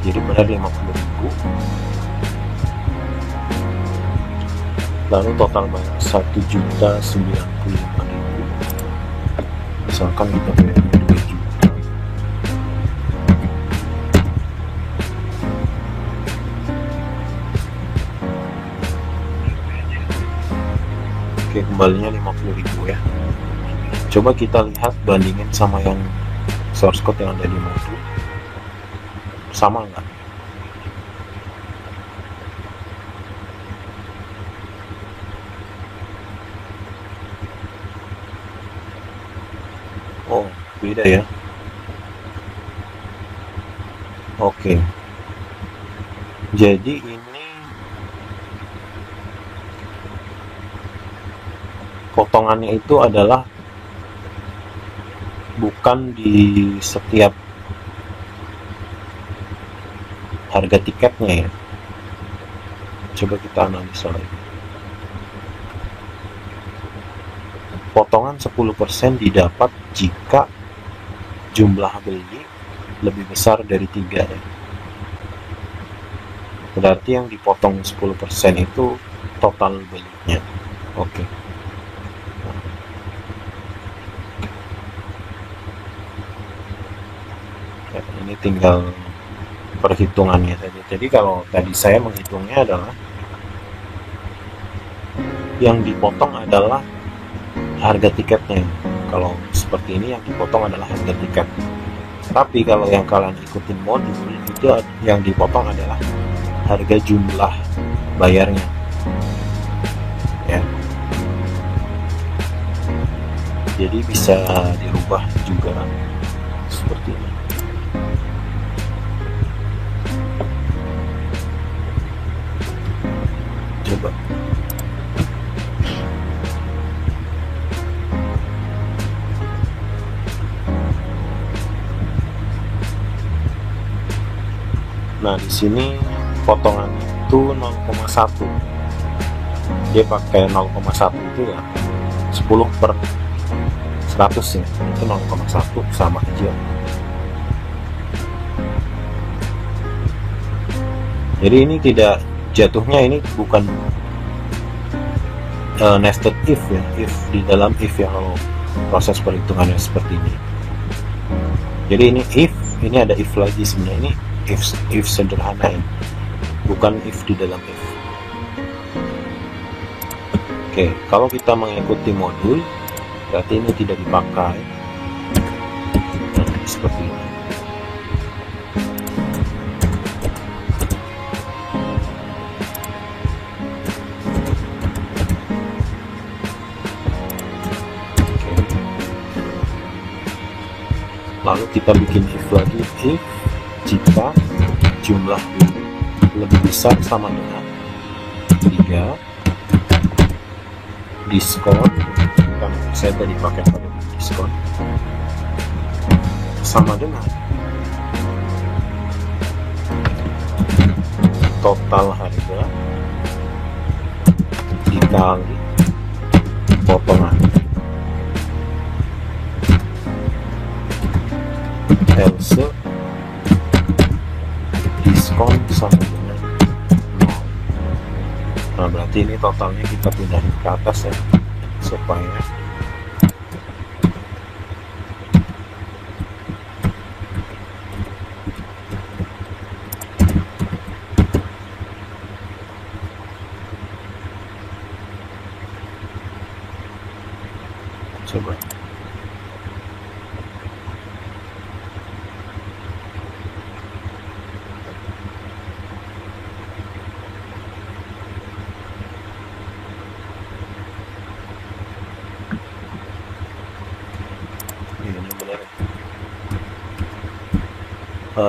jadi benar 50.000. Lalu total bayar 1.095.000, misalkan kita bayar 2 juta. Oke, kembalinya 50.000 ya. Coba kita lihat, bandingin sama yang source code yang ada di modul, sama nggak? Oh, beda ya. Oke. Jadi ini potongannya itu adalah bukan di setiap harga tiketnya ya. Coba kita analisa lagi. Potongan 10% didapat jika jumlah beli lebih besar dari 3 ya. Berarti yang dipotong 10% itu total belinya. Oke. Ya, ini tinggal perhitungannya saja. Jadi kalau tadi saya menghitungnya adalah yang dipotong adalah harga tiketnya. Kalau seperti ini yang dipotong adalah harga tiket. Tapi kalau yang kalian ikutin modul itu yang dipotong adalah harga jumlah bayarnya. Ya. Jadi bisa dirubah juga seperti ini. Coba. Nah, di sini potongan itu 0,1. Dia pakai 0,1 itu ya 10/100 100 ya, itu 0,1 sama aja. Jadi ini tidak, jatuhnya ini bukan nested if ya, if di dalam if ya kalau proses perhitungannya seperti ini. Jadi ini if, ini ada if lagi sebenarnya, ini if sederhana ini, bukan if di dalam if. Oke, kalau kita mengikuti modul berarti ini tidak dipakai. Nah, seperti ini. Lalu kita bikin if lagi, if jika jumlah lebih besar sama dengan 3, diskon, kan saya tadi pakai pada diskon, sama dengan total harga dikali potongan else diskon sama dengan 0. Nah berarti ini totalnya kita pindahin ke atas ya, supaya coba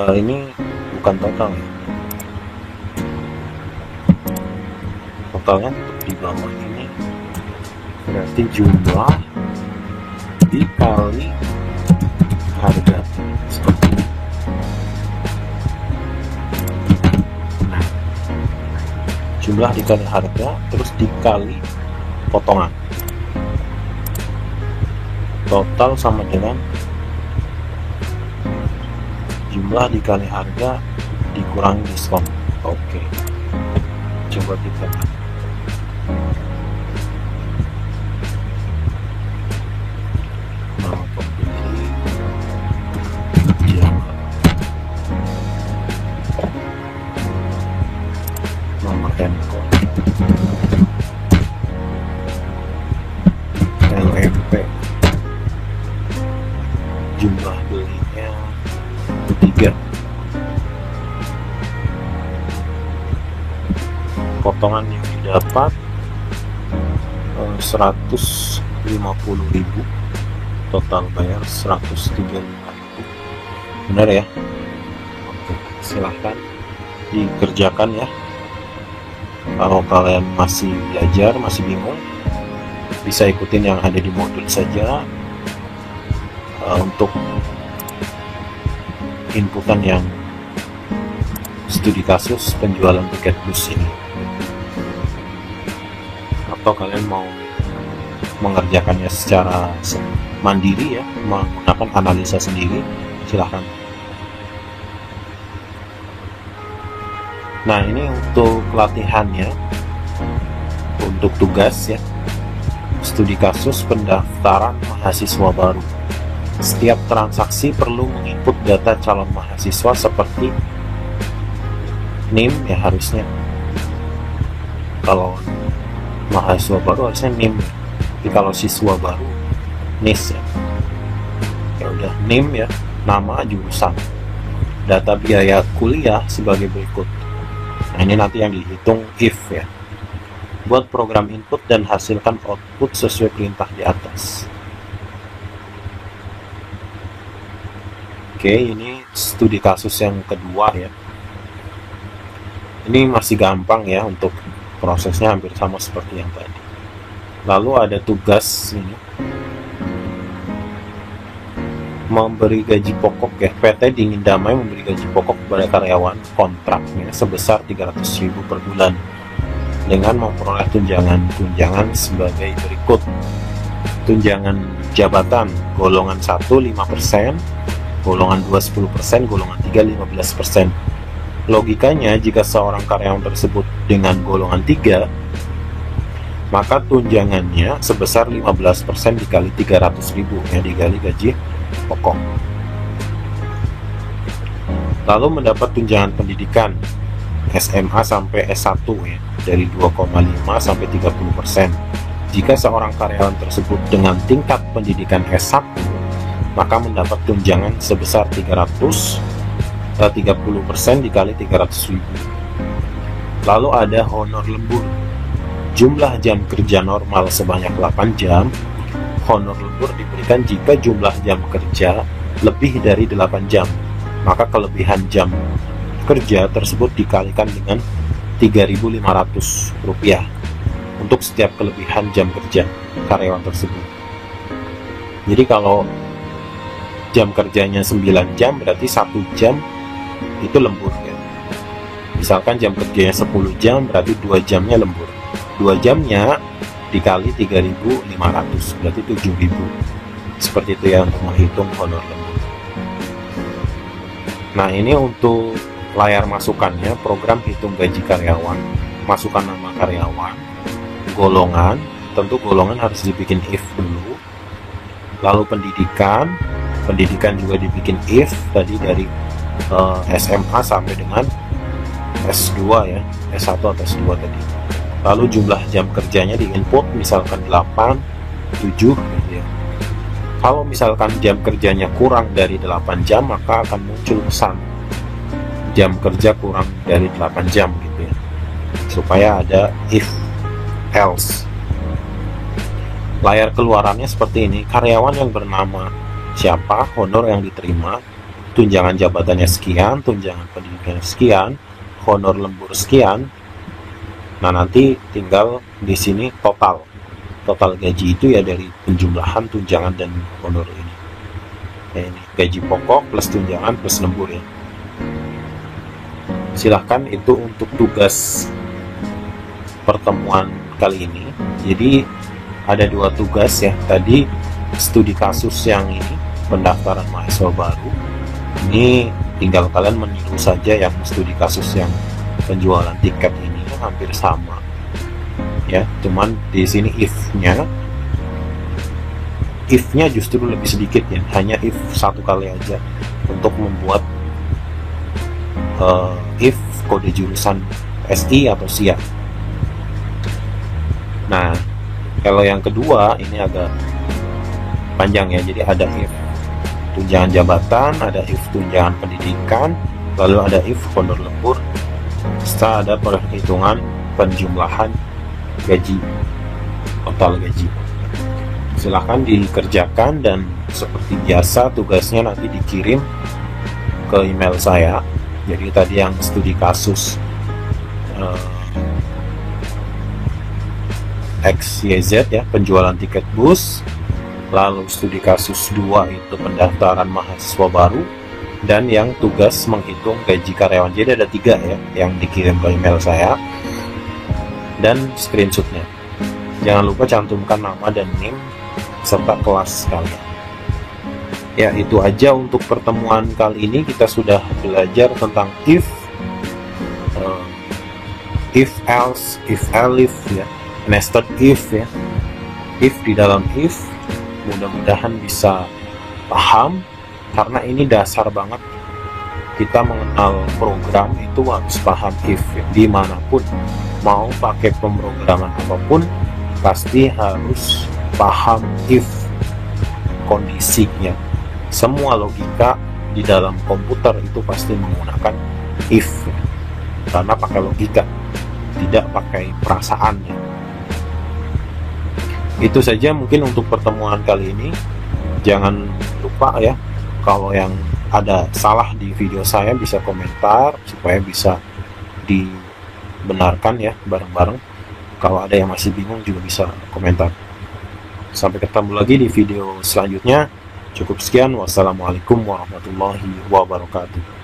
ini bukan total ya, totalnya tetap di bawah ini, berarti jumlah dikali harga seperti ini. Nah, jumlah dikali harga terus dikali potongan, total sama dengan jumlah dikali harga dikurangi diskon. Oke, coba kita nomor pembeli, nomor handphone, LMP, jumlah belinya 3, potongan yang didapat 150.000, total bayar 135.000. Benar ya? Oke, silahkan dikerjakan ya. Kalau kalian masih belajar, masih bingung, bisa ikutin yang ada di modul saja. Untuk inputan yang studi kasus penjualan tiket bus ini, atau kalian mau mengerjakannya secara mandiri ya, menggunakan analisa sendiri, silahkan. Nah ini untuk latihannya, untuk tugas ya, studi kasus pendaftaran mahasiswa baru. Setiap transaksi perlu menginput data calon mahasiswa seperti NIM ya, harusnya kalau mahasiswa baru harusnya NIM, tapi kalau siswa baru NIS ya. Ya udah, NIM ya, nama, jurusan, data biaya kuliah sebagai berikut. Nah ini nanti yang dihitung if ya. Buat program input dan hasilkan output sesuai perintah di atas. Oke, ini studi kasus yang kedua ya. Ini masih gampang ya, untuk prosesnya hampir sama seperti yang tadi. Lalu ada tugas ini, memberi gaji pokok ya. PT Dingin Damai memberi gaji pokok kepada karyawan kontraknya sebesar 300.000 per bulan dengan memperoleh tunjangan sebagai berikut. tunjangan jabatan golongan 1 5%, golongan 2 10%, golongan 3 15%. Logikanya jika seorang karyawan tersebut dengan golongan 3, maka tunjangannya sebesar 15% dikali 300.000 ya, dikali gaji pokok. Lalu mendapat tunjangan pendidikan SMA sampai S1 ya, dari 2,5 sampai 30%. Jika seorang karyawan tersebut dengan tingkat pendidikan S1, maka mendapat tunjangan sebesar 30% dikali 300.000. Lalu ada honor lembur. Jumlah jam kerja normal sebanyak 8 jam. Honor lembur diberikan jika jumlah jam kerja lebih dari 8 jam. Maka kelebihan jam kerja tersebut dikalikan dengan Rp3.500 untuk setiap kelebihan jam kerja karyawan tersebut. Jadi kalau jam kerjanya 9 jam, berarti 1 jam itu lembur ya. Misalkan jam kerjanya 10 jam, berarti 2 jamnya lembur. 2 jamnya dikali 3.500, berarti 7.000. Seperti itu ya untuk menghitung honor lembur. Nah, ini untuk layar masukannya, program hitung gaji karyawan, masukkan nama karyawan, golongan, tentu golongan harus dibikin if dulu. Lalu pendidikan juga dibikin if, tadi dari SMA sampai dengan S2 ya, S1 atau S2 tadi. Lalu jumlah jam kerjanya di input, misalkan 8, 7 gitu ya. Kalau misalkan jam kerjanya kurang dari 8 jam, maka akan muncul pesan jam kerja kurang dari 8 jam gitu ya, supaya ada if else. Layar keluarannya seperti ini. Karyawan yang bernama siapa, honor yang diterima, tunjangan jabatannya sekian, tunjangan pendidikannya sekian, honor lembur sekian. Nah, nanti tinggal di sini total gaji itu ya, dari penjumlahan tunjangan dan honor ini. Ya, ini gaji pokok plus tunjangan plus lembur ya. Silahkan, itu untuk tugas pertemuan kali ini. Jadi ada 2 tugas ya. Tadi studi kasus yang ini, pendaftaran mahasiswa baru. Ini tinggal kalian meniru saja yang studi kasus yang penjualan tiket ini, hampir sama ya, cuman di sini if-nya justru lebih sedikit ya, hanya if 1 kali aja untuk membuat if kode jurusan SI atau SIA. Nah, kalau yang kedua ini agak panjang ya, jadi ada if tunjangan jabatan, ada if tunjangan pendidikan, lalu ada if honor lembur, setelah ada perhitungan penjumlahan gaji, total gaji. Silahkan dikerjakan, dan seperti biasa tugasnya nanti dikirim ke email saya. Jadi tadi yang studi kasus XYZ ya, penjualan tiket bus, lalu studi kasus 2 itu pendaftaran mahasiswa baru, dan yang tugas menghitung gaji karyawan. Jadi ada 3 ya yang dikirim ke email saya, dan screenshotnya. Jangan lupa cantumkan nama dan NIM serta kelas kalian. Ya, itu aja untuk pertemuan kali ini. Kita sudah belajar tentang if else, if elif ya, nested if ya, if di dalam if. Mudah-mudahan bisa paham, karena ini dasar banget. Kita mengenal program itu harus paham if ya. Dimanapun mau pakai pemrograman apapun, pasti harus paham if kondisinya. Semua logika di dalam komputer itu pasti menggunakan if, karena pakai logika, tidak pakai perasaannya. Itu saja mungkin untuk pertemuan kali ini. Jangan lupa ya, kalau yang ada salah di video saya bisa komentar supaya bisa dibenarkan ya bareng-bareng. Kalau ada yang masih bingung juga bisa komentar. Sampai ketemu lagi di video selanjutnya. Cukup sekian. Wassalamualaikum warahmatullahi wabarakatuh.